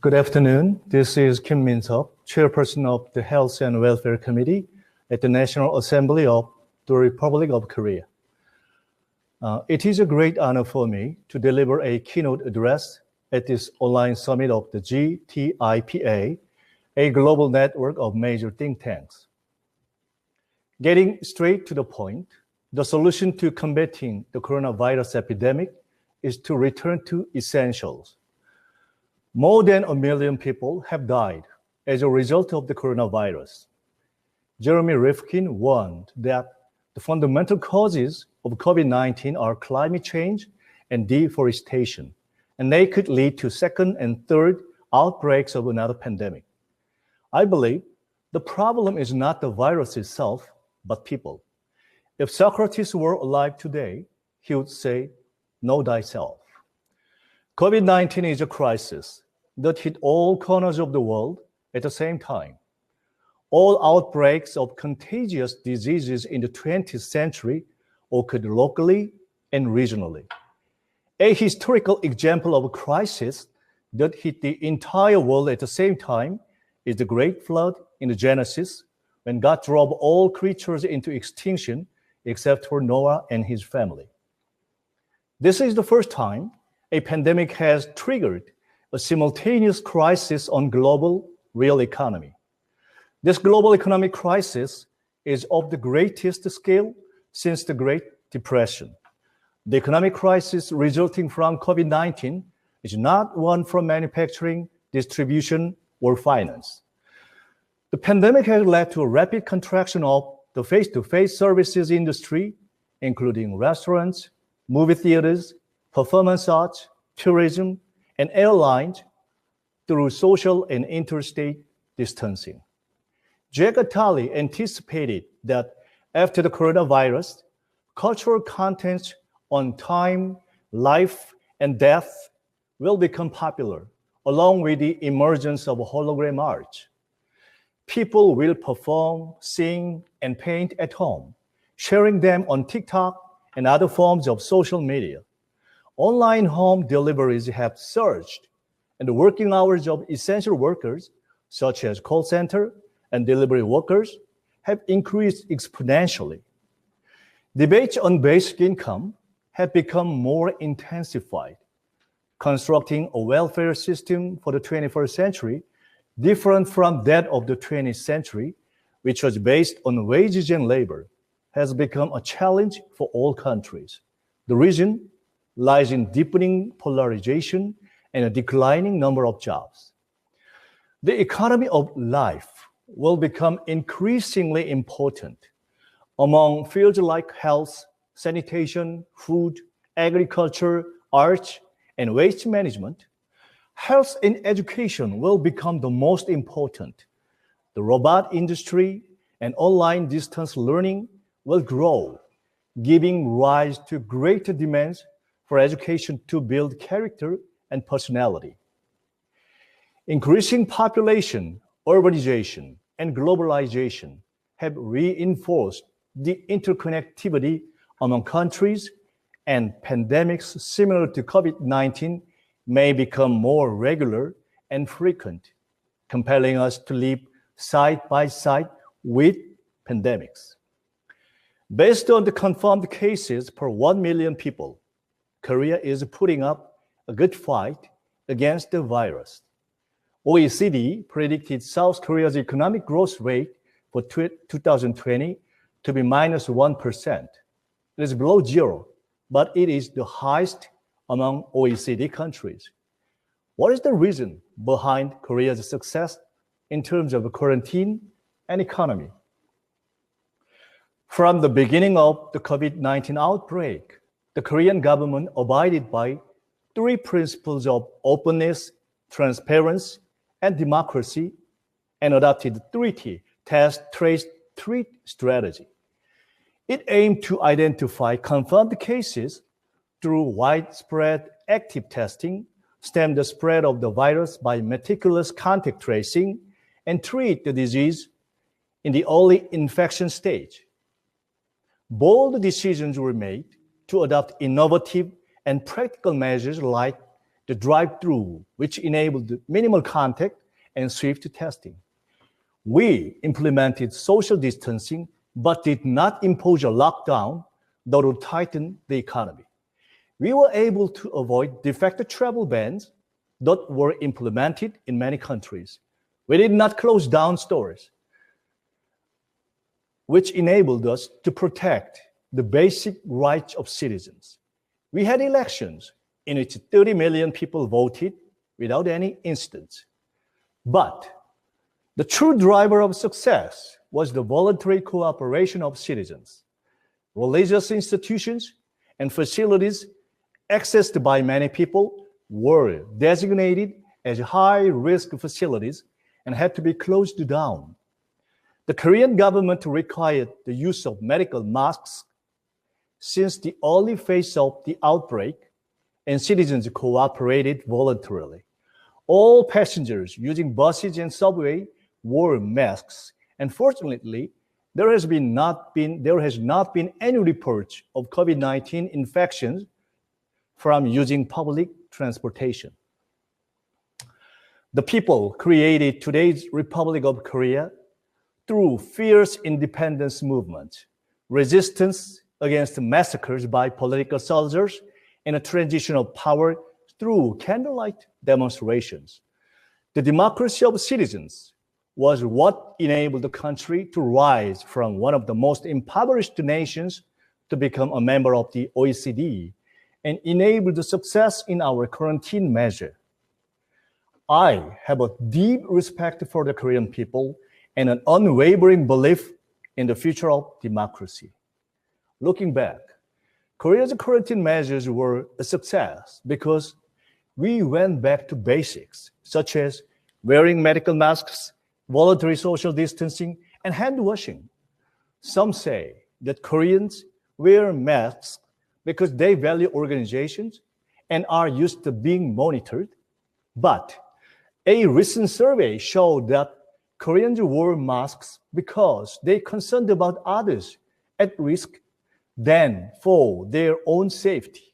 Good afternoon. This is Kim Min-seok, Chairperson of the Health and Welfare Committee at the National Assembly of the Republic of Korea. It is a great honor for me to deliver a keynote address at this online summit of the Gtipa, a global network of major think tanks. Getting straight to the point, the solution to combating the coronavirus epidemic is to return to essentials. More than 1 million people have died as a result of the coronavirus. Jeremy Rifkin warned that the fundamental causes of COVID-19 are climate change and deforestation, and they could lead to second and third outbreaks of another pandemic. I believe the problem is not the virus itself, but people. If Socrates were alive today, he would say, "Know thyself." COVID-19 is a crisis that hit all corners of the world at the same time. All outbreaks of contagious diseases in the 20th century occurred locally and regionally. A historical example of a crisis that hit the entire world at the same time is the Great Flood in the Genesis, when God drove all creatures into extinction except for Noah and his family. This is the first time a pandemic has triggered a simultaneous crisis on global real economy. This global economic crisis is of the greatest scale since the Great Depression. The economic crisis resulting from COVID-19 is not one from manufacturing, distribution, or finance. The pandemic has led to a rapid contraction of the face-to-face services industry, including restaurants, movie theaters, performance arts, tourism, and airlines through social and interstate distancing. Jack Attali anticipated that after the coronavirus, cultural contents on time, life, and death will become popular, along with the emergence of hologram art. People will perform, sing, and paint at home, sharing them on TikTok and other forms of social media. Online home deliveries have surged, and the working hours of essential workers, such as call center and delivery workers, have increased exponentially. Debates on basic income have become more intensified. Constructing a welfare system for the 21st century, different from that of the 20th century, which was based on wages and labor, has become a challenge for all countries. The reason lies in deepening polarization and a declining number of jobs. The economy of life will become increasingly important among fields like health, sanitation, food, agriculture, arts, and waste management. Health and education will become the most important. The robot industry and online distance learning will grow, giving rise to greater demands for education to build character and personality. Increasing population, urbanization, and globalization have reinforced the interconnectivity among countries, and pandemics similar to COVID-19 may become more regular and frequent, compelling us to live side by side with pandemics. Based on the confirmed cases per 1 million people, Korea is putting up a good fight against the virus. OECD predicted South Korea's economic growth rate for 2020 to be minus 1%. It is below zero, but it is the highest among OECD countries. What is the reason behind Korea's success in terms of quarantine and economy? From the beginning of the COVID-19 outbreak, the Korean government abided by 3 principles of openness, transparency, and democracy, and adopted the 3T, test, trace, treat strategy. It aimed to identify confirmed cases through widespread active testing, stem the spread of the virus by meticulous contact tracing, and treat the disease in the early infection stage. Bold decisions were made to adopt innovative and practical measures like the drive-through, which enabled minimal contact and swift testing. We implemented social distancing, but did not impose a lockdown that would tighten the economy. We were able to avoid de facto travel bans that were implemented in many countries. We did not close down stores, which enabled us to protect the basic rights of citizens. We had elections in which 30 million people voted without any incidents. But the true driver of success was the voluntary cooperation of citizens. Religious institutions and facilities accessed by many people were designated as high-risk facilities and had to be closed down. The Korean government required the use of medical masks since the early phase of the outbreak, and citizens cooperated voluntarily. All passengers using buses and subway wore masks, and fortunately, there has not been any reports of COVID-19 infections from using public transportation. The people created today's Republic of Korea through fierce independence movement, resistance against massacres by political soldiers, and a transition of power through candlelight demonstrations. The democracy of citizens was what enabled the country to rise from one of the most impoverished nations to become a member of the OECD and enabled the success in our quarantine measure. I have a deep respect for the Korean people and an unwavering belief in the future of democracy. Looking back, Korea's quarantine measures were a success because we went back to basics, such as wearing medical masks, voluntary social distancing, and hand washing. Some say that Koreans wear masks because they value organizations and are used to being monitored. But a recent survey showed that Koreans wore masks because they concerned about others at risk than for their own safety.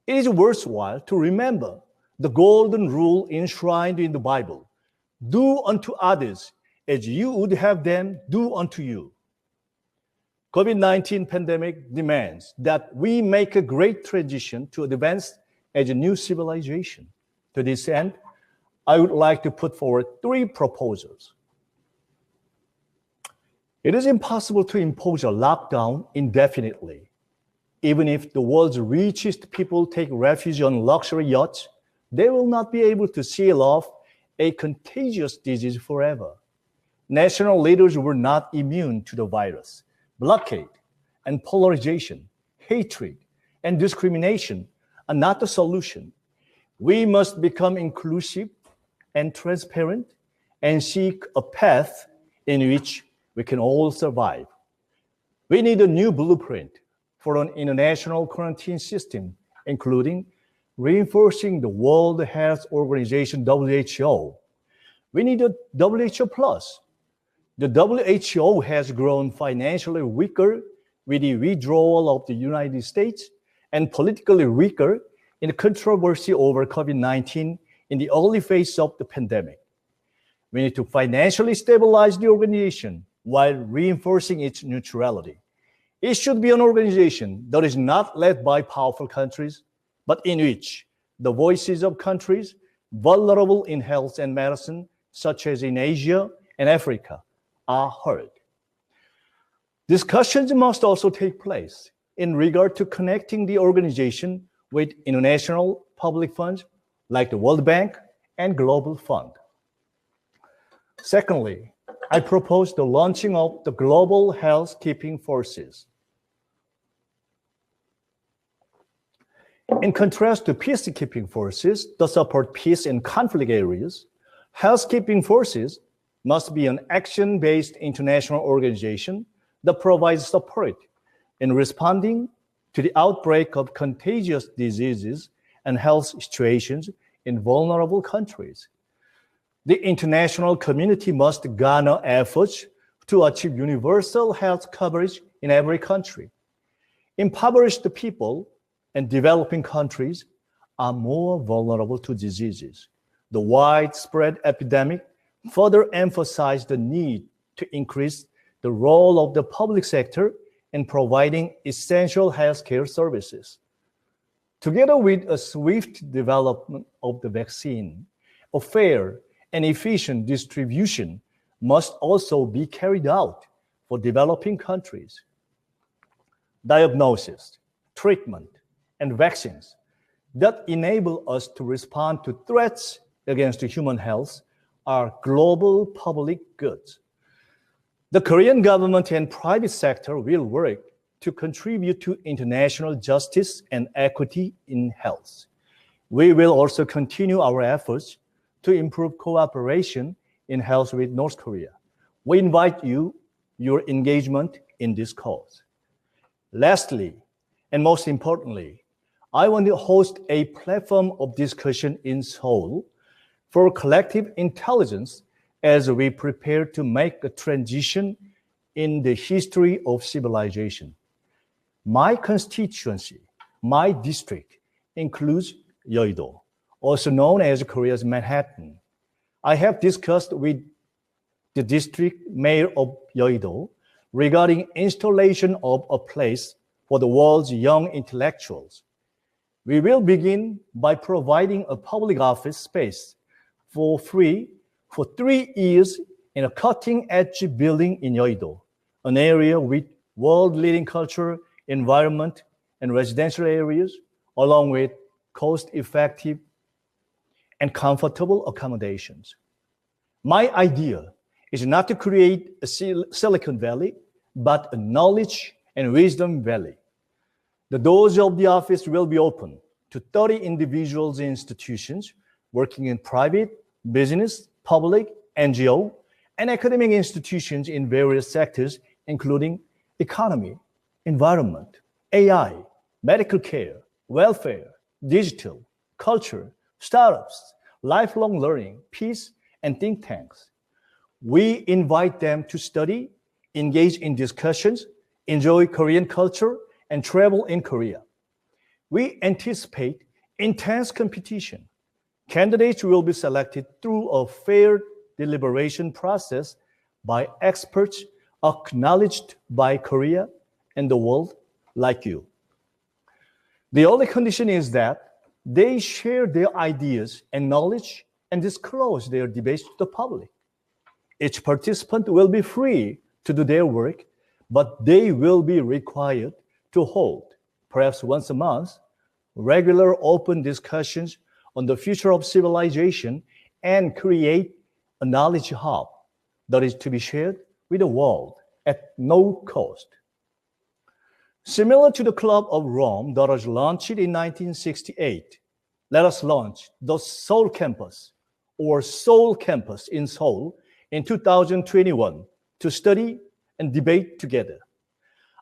It is worthwhile to remember the golden rule enshrined in the Bible: do unto others as you would have them do unto you. COVID-19 pandemic demands that we make a great transition to advance as a new civilization. To this end, I would like to put forward 3 proposals. It is impossible to impose a lockdown indefinitely. Even if the world's richest people take refuge on luxury yachts, they will not be able to seal off a contagious disease forever. National leaders were not immune to the virus. Blockade and polarization, hatred and discrimination are not the solution. We must become inclusive and transparent and seek a path in which we can all survive. We need a new blueprint for an international quarantine system, including reinforcing the World Health Organization, WHO. We need a WHO plus. The WHO has grown financially weaker with the withdrawal of the United States and politically weaker in the controversy over COVID-19 in the early phase of the pandemic. We need to financially stabilize the organization while reinforcing its neutrality. It should be an organization that is not led by powerful countries, but in which the voices of countries vulnerable in health and medicine, such as in Asia and Africa, are heard. Discussions must also take place in regard to connecting the organization with international public funds like the World Bank and Global Fund. Secondly, I propose the launching of the Global Health-Keeping Forces. In contrast to peacekeeping forces that support peace in conflict areas, health-keeping forces must be an action-based international organization that provides support in responding to the outbreak of contagious diseases and health situations in vulnerable countries. The international community must garner efforts to achieve universal health coverage in every country. Impoverished people and developing countries are more vulnerable to diseases. The widespread epidemic further emphasized the need to increase the role of the public sector in providing essential healthcare services. Together with a swift development of the vaccine, a fair and efficient distribution must also be carried out for developing countries. Diagnosis, treatment, and vaccines that enable us to respond to threats against human health are global public goods. The Korean government and private sector will work to contribute to international justice and equity in health. We will also continue our efforts to improve cooperation in health with North Korea. We invite your engagement in this cause. Lastly, and most importantly, I want to host a platform of discussion in Seoul for collective intelligence as we prepare to make a transition in the history of civilization. My constituency, my district, includes Yeouido, also known as Korea's Manhattan. I have discussed with the district mayor of Yeouido regarding installation of a place for the world's young intellectuals. We will begin by providing a public office space for free for 3 years in a cutting-edge building in Yeouido, an area with world-leading culture, environment, and residential areas, along with cost-effective and comfortable accommodations. My idea is not to create a Silicon Valley, but a knowledge and wisdom valley. The doors of the office will be open to 30 individuals and institutions working in private, business, public, NGO, and academic institutions in various sectors, including economy, environment, AI, medical care, welfare, digital, culture, startups, lifelong learning, peace, and think tanks. We invite them to study, engage in discussions, enjoy Korean culture, and travel in Korea. We anticipate intense competition. Candidates will be selected through a fair deliberation process by experts acknowledged by Korea and the world like you. The only condition is that they share their ideas and knowledge and disclose their debates to the public. Each participant will be free to do their work, but they will be required to hold, perhaps once a month, regular open discussions on the future of civilization and create a knowledge hub that is to be shared with the world at no cost. Similar to the Club of Rome that was launched in 1968, let us launch the Seoul Campus or Seoul Campus in Seoul in 2021 to study and debate together.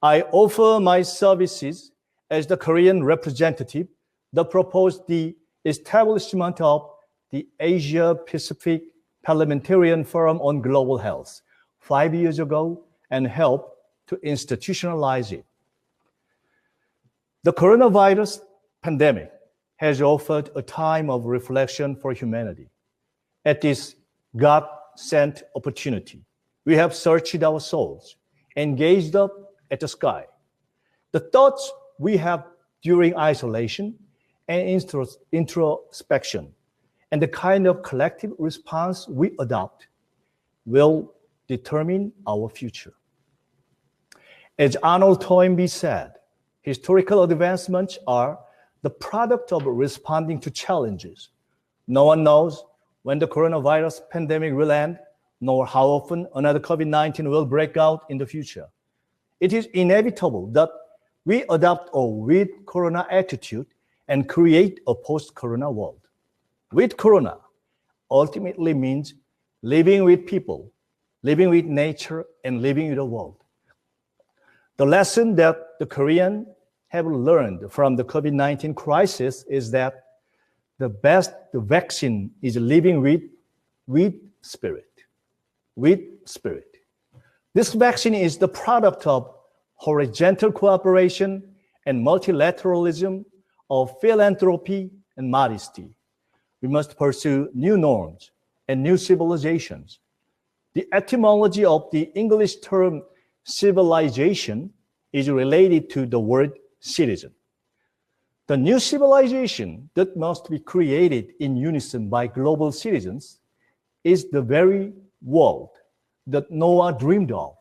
I offer my services as the Korean representative that proposed the establishment of the Asia-Pacific Parliamentarian Forum on Global Health 5 years ago and helped to institutionalize it. The coronavirus pandemic has offered a time of reflection for humanity. At this God-sent opportunity, we have searched our souls and gazed up at the sky. The thoughts we have during isolation and introspection and the kind of collective response we adopt will determine our future. As Arnold Toynbee said, historical advancements are the product of responding to challenges. No one knows when the coronavirus pandemic will end, nor how often another COVID-19 will break out in the future. It is inevitable that we adopt a with corona attitude and create a post-corona world. With corona ultimately means living with people, living with nature, and living with the world. The lesson that the Koreans have learned from the COVID-19 crisis is that the best vaccine is living with spirit. With spirit. This vaccine is the product of horizontal cooperation and multilateralism, of philanthropy and modesty. We must pursue new norms and new civilizations. The etymology of the English term civilization is related to the word citizen. The new civilization that must be created in unison by global citizens is the very world that Noah dreamed of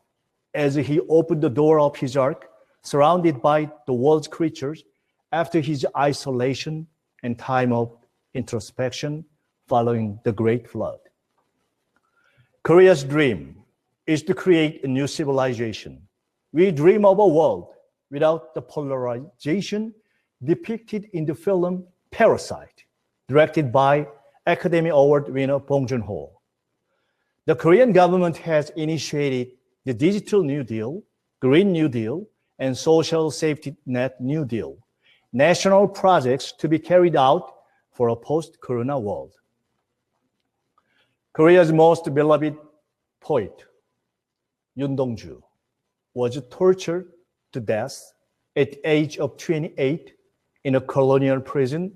as he opened the door of his ark, surrounded by the world's creatures after his isolation and time of introspection following the Great Flood. Korea's dream is to create a new civilization. We dream of a world without the polarization depicted in the film Parasite, directed by Academy Award winner Bong Joon-ho. The Korean government has initiated the Digital New Deal, Green New Deal, and Social Safety Net New Deal, national projects to be carried out for a post-corona world. Korea's most beloved poet, Yoon Dong-ju, was tortured to death at the age of 28 in a colonial prison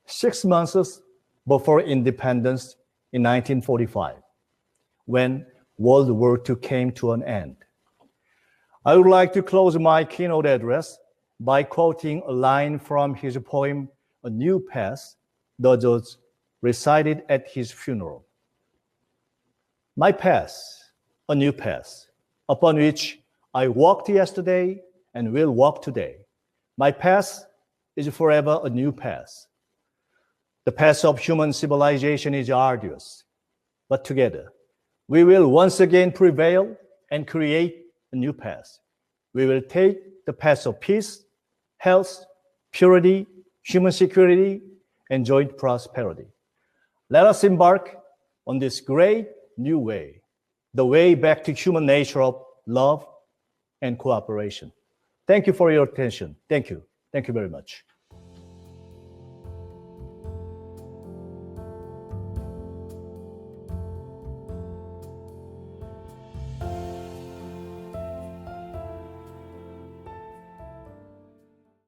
6 months before independence in 1945, when World War II came to an end. I would like to close my keynote address by quoting a line from his poem, A New Path, that was recited at his funeral. My path, a new path, upon which I walked yesterday and will walk today. My path is forever a new path. The path of human civilization is arduous, but together we will once again prevail and create a new path. We will take the path of peace, health, purity, human security, and joint prosperity. Let us embark on this great new way, the way back to human nature of love and cooperation. Thank you for your attention. Thank you. Thank you very much.